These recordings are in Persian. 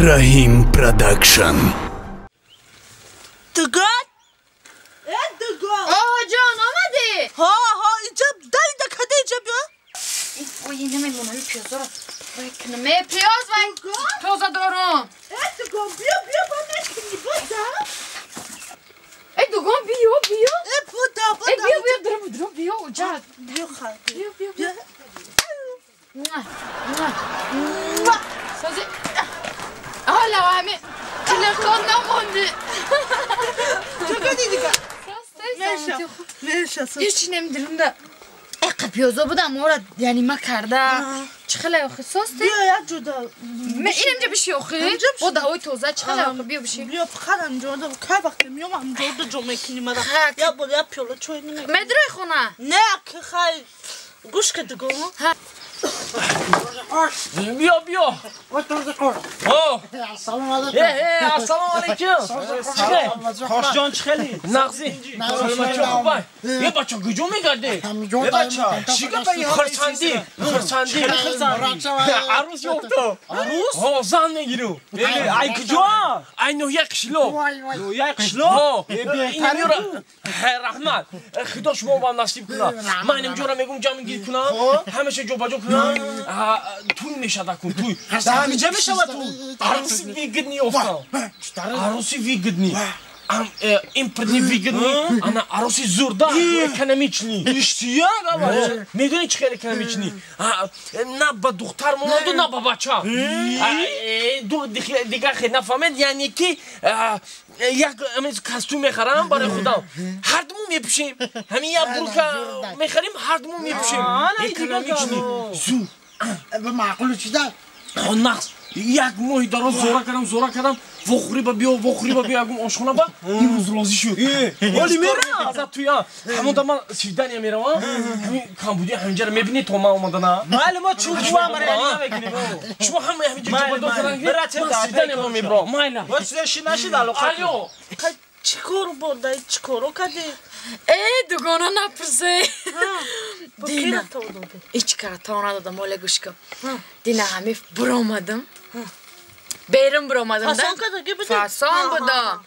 Rahim Production. Dugan? Dugan. جان آمده. ها اینجا کده اینجا بیا. وای نمیمونم پیازا رو بکنم. پیاز وای تازه دارم. دوگان بیا با نکنی بودا. دوگان بیا. بودا. بیا درم بیا اونجا. بیا خواهد. بیا. سازی. حالا همه تلفن نمونده. چه دیگه؟ نشه. هیچی نمیدونم ده. پیازا بودم مورد یعنی ما کرده. چه خیلی آخه ساسته؟ بیا یک جدا. من اینجا بشی آخه؟ با دهوی توزه چه خیلی آخه بیا بشی؟ بیا فقط اینجا ده که وقتی میام اینجا ده جمعه کنی مرا. یا بود یا پیاله چوی نمی. مدرای خونه؟ نه که خیلی گوش که دیگه بیا سلام علیکم. السلام علیکم. خوش جان چخلی نغزی سلامت یه بچه گجو میگرده یه بچه شیگه بایی خرسندی عروس یوفته ها زن میگیرو ای کجا ای نو یک شلو این میورا رحمت خدا شما با نصیب کنه من اینجا میگم جمع گیر کنم همیشه جو باجو کنم توی میشه دکن توی همینجا میشه و تو عروسی ویگدنی افتم عروسی ویگدنی این پردنی ویگدنی انا عروسی زورده اکنامیچنی اشتیا میدونی چه خیلی اکنامیچنی نه با دختر مونده نه با بچه دیگه خیلی نفهمید یعنی که یک کاستوم میخرم برای خودم هر دومو میپوشیم همین یک بروکه میخریم هر دومو میپوشیم اکنامیچنی زور به معقول چی ده؟ نقص یک ماهی دارم زورا کردم وخوری با بیا اگم آشخونه با این روز رازی شد ولی میرم ازت توی همون دا من سیدنیا میرم همین کمبودی همینجا رو میبینی تو ما اومده نه معلومه چون جو هم نمیگیریم شما همینجا جو بدو کنن من سیدنیا ما میبرم مایلا واسه نشید علاقه الو چی کار بوده چی کارو کردی؟ دوگانا نپرسه دینا تو داده هیچ کار تا ندادم مال گوش کن دینا همه برآمدم بیرون برآمدم فاسان کده بودی؟ فاسان بودم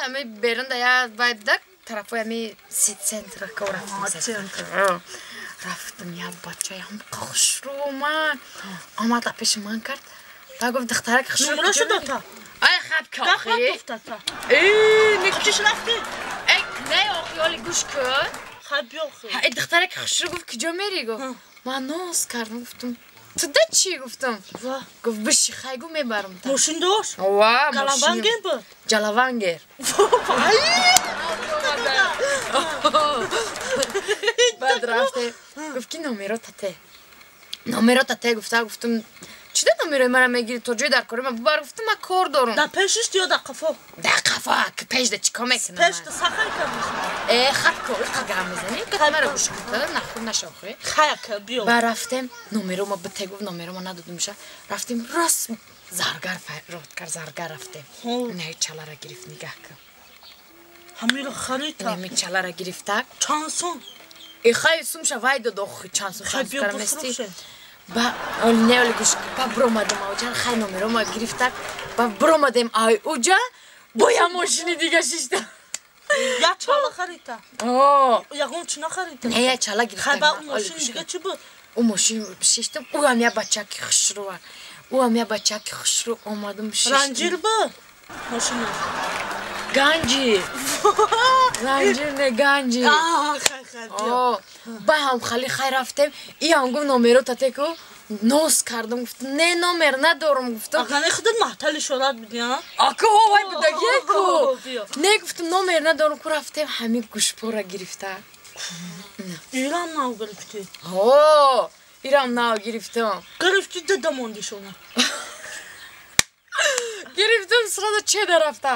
همه بیرون ده باید ده طرفای همه سنتر که رفتم یه بچه هم خوش رو من آمد پیش من کرد تا گفت دخترک خوش رو نمره شد تا آیا خب که آخی گفته تا نکتش رفتی؟ نه آخی حالی گوش کن خب بیا آخی دخترک خوش رو گفت کجا میری گفت من ناز کردم گفتم تو ده چی گفتم گفت بشی خیگو میبرم تا ماشین داشت؟ واه گلوانگیر بود؟ جلوانگیر بعد رفته گفت که نومرو تته گفتم چی ده نومرو مرا میگیری تو جای در کاری من ببر گفتم من کار دارم در پیشش یا در قفا؟ در قفا که پیش ده چیکار میکنم پیش ده سخن کردیش خط کاری قدرم میزنی که مرا گوش کنم نخون نشاخه خیلی بیا بعد رفتم نومرو ما بته گفت نومرو ما نداده میشه رفتیم راست زرگر رفتیم نه چلا را گرفت نگاه کن همین رو خرید تا نمی چلا را گرفته چانسون خیلی سوم شوای دو چانسون خیلی بیا بفروشه با نه گوش با برآمدم اوجا خیلی نومرو ما گرفته با برآمدم اوجا بایا ماشین دیگه شیشتا یا چالا خریده یا اون چنا خریده نه یا چالا گرفته خیلی با اون ماشین دیگه چی بود؟ اون ماشین شیشتم او هم یه بچه که خوش رو آمدم شیشتم رنجیر بود؟ ماشین گنجی رنجیر نه گنجی خیلی بیا با هم خیلی رفتم ای هم گفت نومرو تته که نوز کردم گفتم نه نومر ندارم گفتم اگه خودت محتل شورات بودی ها؟ آکه وای بدگی کو نه گفتم نومر ندارم که رفتم همین گوشپا را گرفته ایران ناو گرفتی ایران ناو گرفتم گرفتی ده موندی شونه گرفتم سرادا چه درفته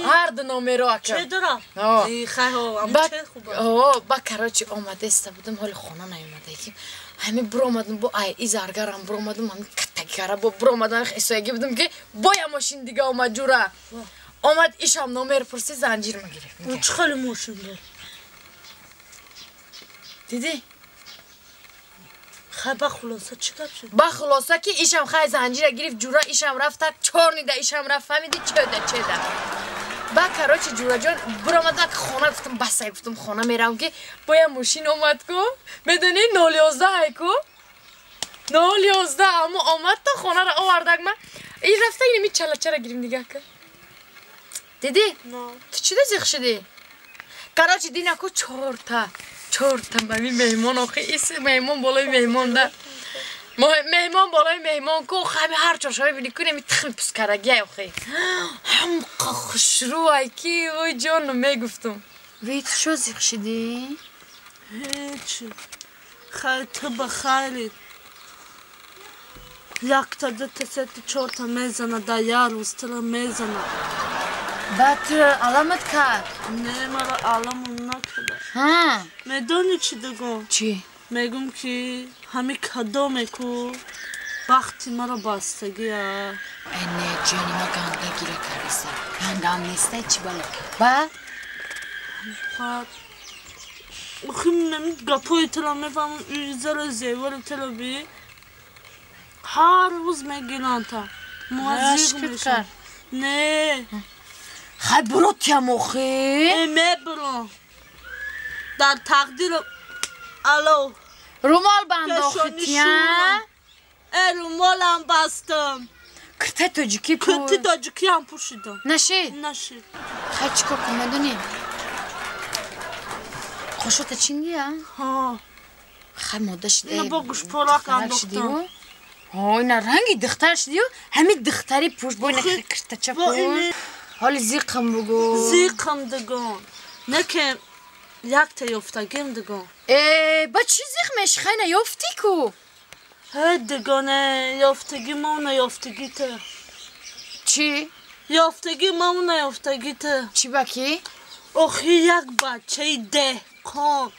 هر دو نومرو اکم چه درفت؟ خیلی چه خوبه با کراچی آمده است بودم حال خانه نیومده که همه برآمدم با ای زرگرم برآمدم همین کتگیره با برآمدم اسایگی بودم که با یه ماشین دیگه آمد جوره آمد ایشم نومر پرسی زنجیر میگیره چه خیلی ماشین داره دیدی خب خلاصه چیکار شد؟ با خلاصه که ایشم خای زنجیر گرفت جورا ایشم رفت چهار نیده ایشم رفت فهمیدی چه ده با کراچی جورا جان برآمدم که خانه گفتم بس گفتم خانه میرم که با یه ماشین اومد کو بدونی 011 های کو 011 اما آمد تا خانه را آوردک من این رفته اینمی چلا گیریم دیگه که دیدی؟ نه تو چی زیخ شدی؟ کراچی دینا کو چهار تا بمی مهمان آخه ایسی مهمان بالای مهمان ده مهمان بالای مهمان کو خیلی هر چاشایی بینی کنه می تخمی پسکرگی آخه هم خوشرو ای کی وای جانو میگفتم وی تو چو زیخ شدی؟ هیچی خیلی تو بخیرید یک تا دو تا سه تا چهار تا میزنه در یه روز تلا میزنه بعد علامت کرد نه مرا علامون نکده ها میدونی چی دگم؟ چی؟ میگم که همین کدو میکو وقتی مرا بستگی نه جانی ما گنده گیره کردیسته گنده نیسته چی بالا بعد؟ بعد خیلی نمید گپای تلا میفهمم ایزر زیور تلا بی هر روز میگیرن تا موزیق میشن نه خیلی برو تیم آخه میبرم در تقدیر الو رومال بند آخه تیم رومالم بستم کرته تاجیکی کرتی تاجیکی هم پوشیدم نشید؟ نشید خیلی چیکار کنم میدونی؟ خوشوته چی میگه؟ ها خیلی ماده شده اینو با گوش پراک انداختم ها اینا رنگی دختر شدی و همین دختری پوش با اینه کرته چه کن حالی زیقم بگو زیقم دگم نه که یک تا یافتگیم دگم با چی زیقمش خیلی یافتی کو؟ دگانه یافتگی ما و نیافتگی ته چی؟ یافتگی ما و نیافتگی ته چی باکی؟ آخی یک بچه دهقان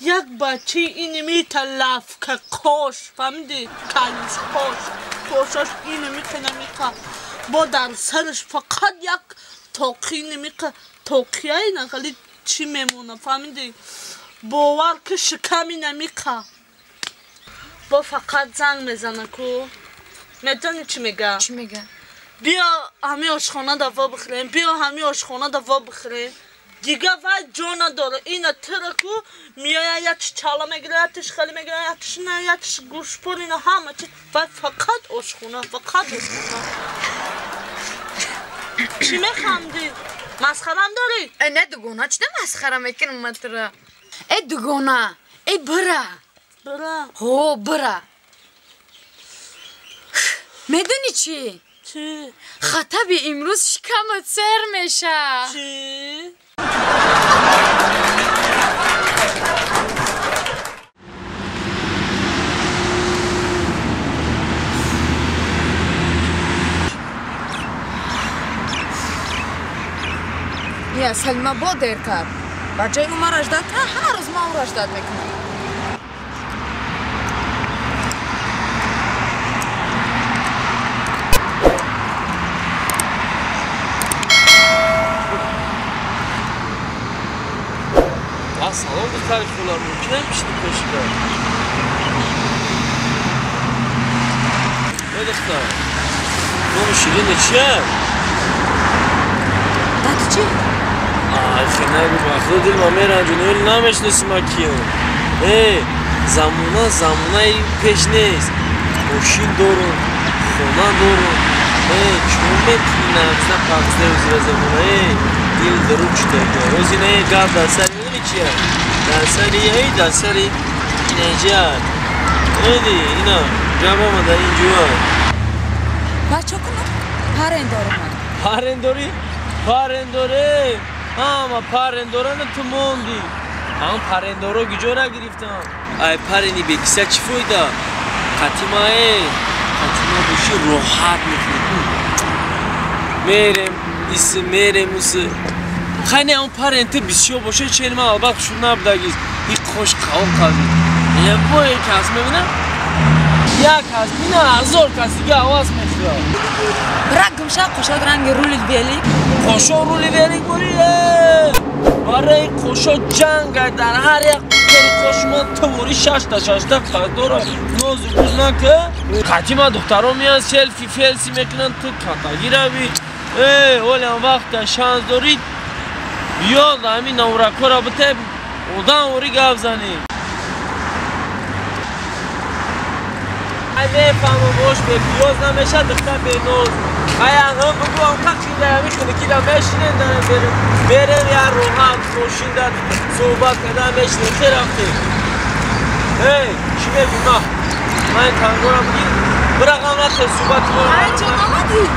یک بچه اینمی تلف که کاش فهمیدی کلوش کاشش اینمی که نمیکه با در سرش فقط یک تاقی نمیکه تاقی های نقلی چی میمونه فهمیدی باور که شکمی نمیکه با فقط زنگ میزنه کو میدونی چی میگه؟ چی میگه؟ بیا همه آشخانه دوا بخوریم دیگه وای جا نداره این ترکو میای یکش چالا میگیره یکش خیلی میگیره یکش نه یکش گوش پر اینا همه چی وای فقط آشخانه چی میخندی؟ مسخرم داری؟ نه دگونه چی مسخره میکنم من ترا ای دگونه ای برا هو برا میدونی چی؟ چی؟ خطب امروز شکمت سر میشه چی؟ یا سلمه با دیر کرد بچه او ما رجدت هر روز ما او رجدت میکنم سلام دختر خولا ممکنه میشید کشیدن نه دختر نوم شیرینه چیه؟ دادو چی؟ خیلی نگو بخدا دل ما میرنجونه ولی نمیشنسی ما کیم زمونه ای پیش نیست ماشین دارم خونه دارم چون میتونی نمیشنه پاکسته و زیر زمونه دل دروب شده روزی نه گرد در سری میدونی چیه؟ در سری اینجا ایدی اینا جمع آمده اینجا بچه کنم پرنداره پرنداره اما پرنداره تو موندی اما پرنداره گیجا نگرفتم ای پرندی بکیسه چی فایده؟ قطیمه باشی راحت میتونی میرم خیلی اون پرنده بسیار باشه چه من البته شد نبودگیز این خوش قوم کازی یک با یک کس میبینم یک کس بینه 1000 کس دیگه آواز میخواه برای گمشه قشاد رنگ رولی بیلی قشاد رولی بیلی بوریه برای خوشا جنگ در هر یک خوش ما توری ششتا قدر نوز گوز نکه قدیما دخترها میان سلفی فلسی میکنن تو کتاگی روی ولی هم وقت شانس دارید یاد همین نورکو را بته اودان اوری گفت زنیم میفهمم باش به پیاز نمیشه دختر به نوز هم بگو هم ققی در میخونه که در میشینه برن یا روحان خوشین در صحبت کده میشینه که رفته چی میگی ما من تنگو را بگیر برقم رفته صحبت کنم چه آمدی؟